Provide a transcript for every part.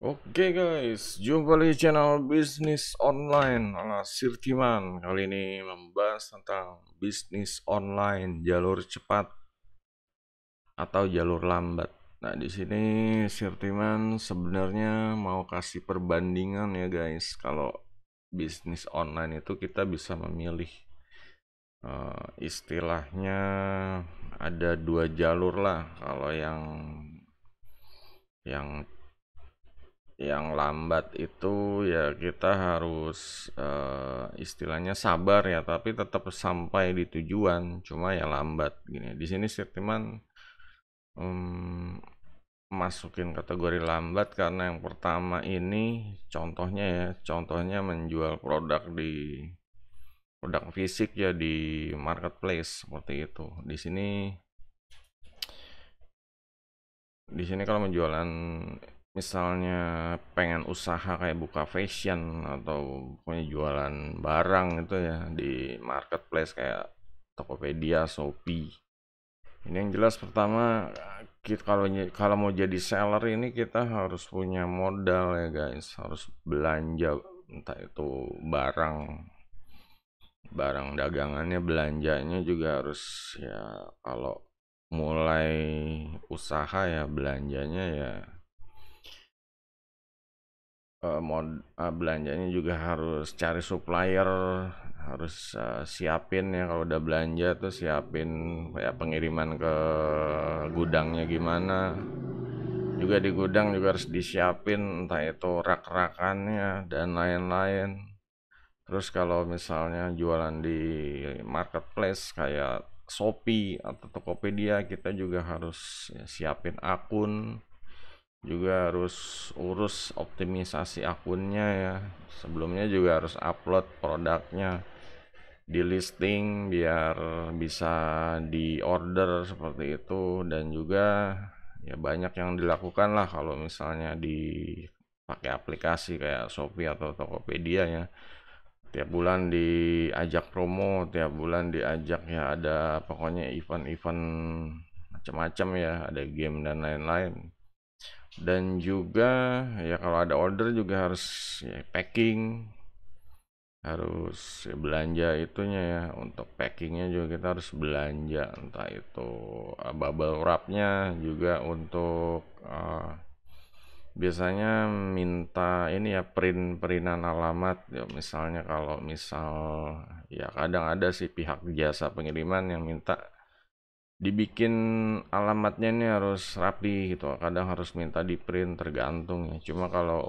Oke guys, jumpa di channel bisnis online ala Sirtiman. Kali ini membahas tentang bisnis online jalur cepat atau jalur lambat. Nah, di sini Sirtiman sebenarnya mau kasih perbandingan ya guys. Kalau bisnis online itu kita bisa memilih istilahnya ada dua jalur lah. Kalau yang lambat itu ya kita harus istilahnya sabar ya, tapi tetap sampai di tujuan, cuma ya lambat gini. Di sini Sirtiman masukin kategori lambat karena yang pertama ini contohnya menjual produk fisik ya di marketplace seperti itu. Di sini kalau menjualan, misalnya pengen usaha kayak buka fashion atau pokoknya jualan barang itu ya di marketplace kayak Tokopedia, Shopee. Ini yang jelas pertama, kita kalau mau jadi seller ini kita harus punya modal ya guys, harus belanja, entah itu barang barang dagangannya, belanjanya juga harus ya. Kalau mulai usaha ya belanjanya ya, belanjanya juga harus cari supplier, harus siapin ya. Kalau udah belanja tuh siapin kayak pengiriman ke gudangnya gimana, juga di gudang juga harus disiapin entah itu rak-rakannya dan lain-lain. Terus kalau misalnya jualan di marketplace kayak Shopee atau Tokopedia, kita juga harus ya, siapin akun, juga harus urus optimisasi akunnya ya. Sebelumnya juga harus upload produknya di listing biar bisa di order seperti itu. Dan juga ya banyak yang dilakukan lah kalau misalnya pakai aplikasi kayak Shopee atau Tokopedia ya. Tiap bulan diajak promo, tiap bulan diajak ya, ada pokoknya event-event macam-macam ya, ada game dan lain-lain. Dan juga ya kalau ada order juga harus ya, packing, harus ya, belanja itunya ya. Untuk packingnya juga kita harus belanja, entah itu bubble wrapnya juga. Untuk biasanya minta ini ya, printan alamat ya. Misalnya kalau ya kadang ada sih pihak jasa pengiriman yang minta dibikin alamatnya ini harus rapi gitu, kadang harus minta di print, tergantung ya. Cuma kalau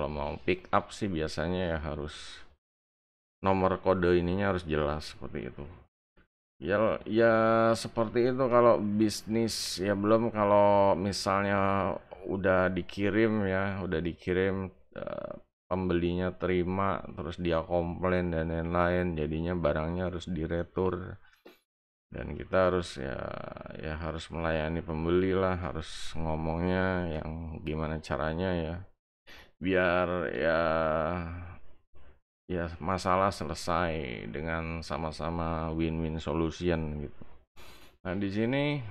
mau pick up sih biasanya ya harus nomor kode ininya harus jelas seperti itu ya. Ya seperti itu kalau bisnis ya. Belum kalau misalnya udah dikirim, eh, pembelinya terima terus dia komplain dan lain-lain, jadinya barangnya harus diretur. Dan kita harus ya harus melayani pembeli lah, harus ngomongnya yang gimana caranya ya biar ya masalah selesai dengan sama-sama win-win solution gitu. Nah, di sini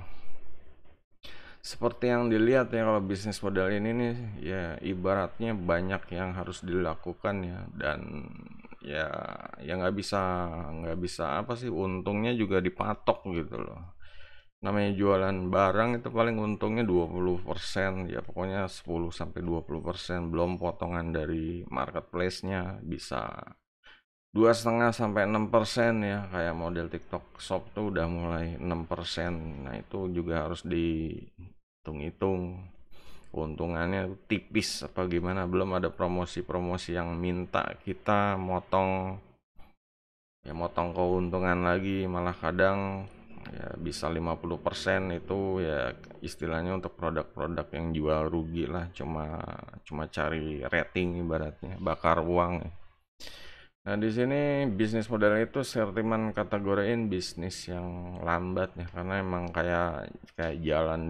seperti yang dilihat ya, kalau bisnis model ini nih ya ibaratnya banyak yang harus dilakukan ya. Dan ya nggak bisa apa sih, untungnya juga dipatok gitu loh. Namanya jualan barang itu paling untungnya 20% ya, pokoknya 10 sampai 20%, belum potongan dari marketplace-nya bisa 2,5 sampai 6% ya. Kayak model TikTok Shop tuh udah mulai 6%. Nah, itu juga harus dihitung-hitung keuntungannya tipis apa gimana. Belum ada promosi-promosi yang minta kita motong keuntungan lagi, malah kadang ya bisa 50%. Itu ya istilahnya untuk produk-produk yang jual rugi lah, cuma cari rating, ibaratnya bakar uang ya. Nah, di sini bisnis model itu Sertiman kategoriin bisnis yang lambat ya, karena emang kayak jalan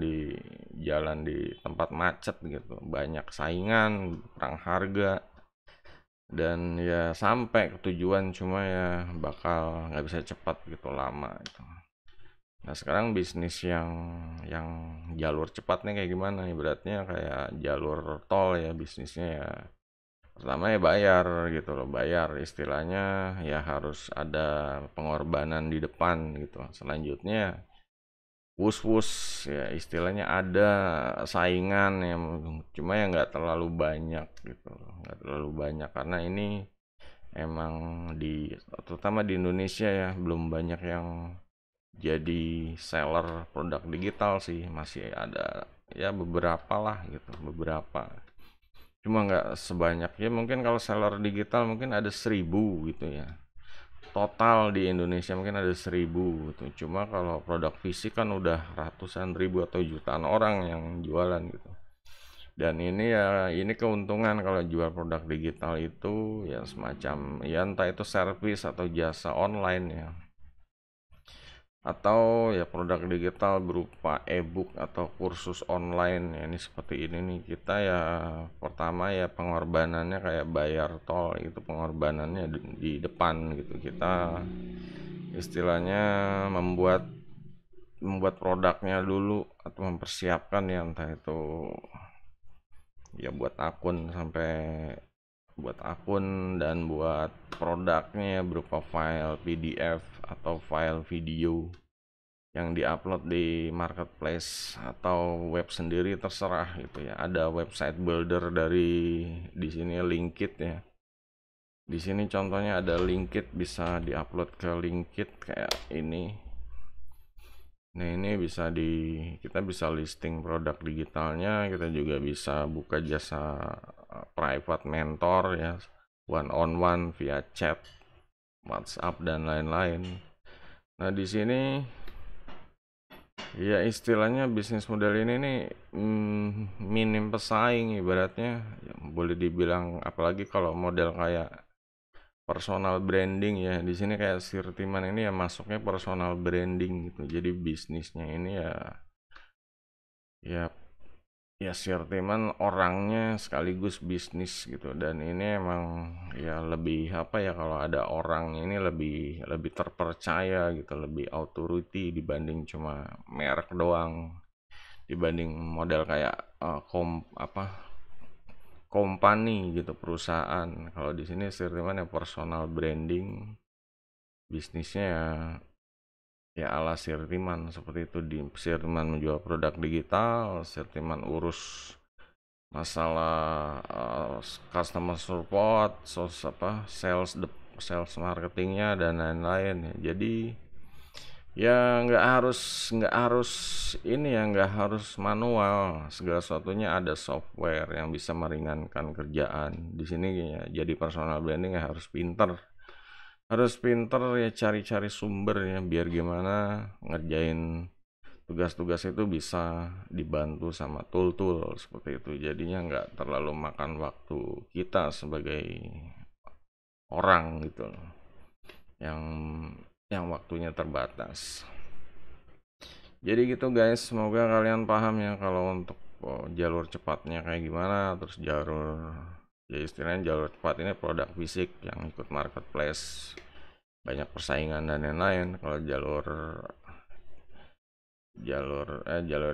di tempat macet gitu, banyak saingan, perang harga, dan ya sampai ke tujuan cuma ya bakal nggak bisa cepat gitu, lama itu. Nah sekarang bisnis yang jalur cepat nih kayak gimana? Ibaratnya kayak jalur tol ya bisnisnya ya. Pertama ya bayar gitu loh, bayar istilahnya ya harus ada pengorbanan di depan gitu. Selanjutnya wus-wus ya istilahnya ada saingan yang cuma ya nggak terlalu banyak gitu, nggak terlalu banyak karena ini emang di terutama di Indonesia ya belum banyak yang jadi seller produk digital sih, masih ada ya beberapa lah gitu, beberapa cuma nggak sebanyak ya mungkin kalau seller digital mungkin ada 1.000 gitu ya total di Indonesia mungkin ada 1.000 gitu. Cuma kalau produk fisik kan udah ratusan ribu atau jutaan orang yang jualan gitu. Dan ini ya ini keuntungan kalau jual produk digital itu ya semacam ya entah itu service atau jasa online ya atau ya produk digital berupa e-book atau kursus online ya ini seperti ini nih kita ya pertama ya pengorbanannya kayak bayar tol itu pengorbanannya di depan gitu kita istilahnya membuat membuat produknya dulu atau mempersiapkan ya entah itu ya buat akun sampai buat akun dan buat produknya berupa file PDF atau file video yang diupload di marketplace atau web sendiri terserah gitu ya. Ada website builder dari di sini Linkit ya. Di sini contohnya ada Linkit bisa diupload ke Linkit kayak ini. Nah, ini bisa kita bisa listing produk digitalnya, kita juga bisa buka jasa private mentor ya, one on one via chat, WhatsApp dan lain-lain. Nah, di sini ya istilahnya bisnis model ini nih minim pesaing ibaratnya ya, boleh dibilang apalagi kalau model kayak personal branding ya di sini kayak Sirtiman ini ya masuknya personal branding gitu jadi bisnisnya ini ya ya Sirtiman orangnya sekaligus bisnis gitu dan ini emang ya lebih apa ya kalau ada orang ini lebih lebih terpercaya gitu lebih authority dibanding cuma merek doang dibanding model kayak apa company gitu perusahaan kalau di sini Sirtiman ya personal branding bisnisnya ya ala Sirtiman seperti itu di Sirtiman menjual produk digital Sirtiman urus masalah customer support sales marketingnya dan lain-lain ya jadi ya nggak harus ini ya nggak harus manual segala sesuatunya ada software yang bisa meringankan kerjaan di sini ya jadi personal branding ya harus pinter ya cari-cari sumber ya biar gimana ngerjain tugas-tugas itu bisa dibantu sama tool-tool seperti itu jadinya nggak terlalu makan waktu kita sebagai orang gitu loh yang waktunya terbatas jadi gitu guys semoga kalian paham ya kalau untuk jalur cepatnya kayak gimana terus jalur ya istilahnya jalur cepat ini produk fisik yang ikut marketplace banyak persaingan dan lain-lain kalau jalur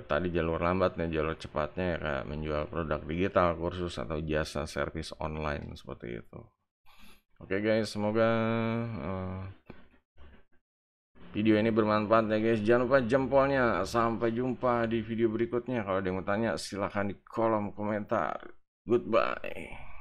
tadi jalur lambatnya jalur cepatnya ya kayak menjual produk digital kursus atau jasa servis online seperti itu oke guys semoga video ini bermanfaat ya guys jangan lupa jempolnya sampai jumpa di video berikutnya kalau ada yang mau tanya silahkan di kolom komentar goodbye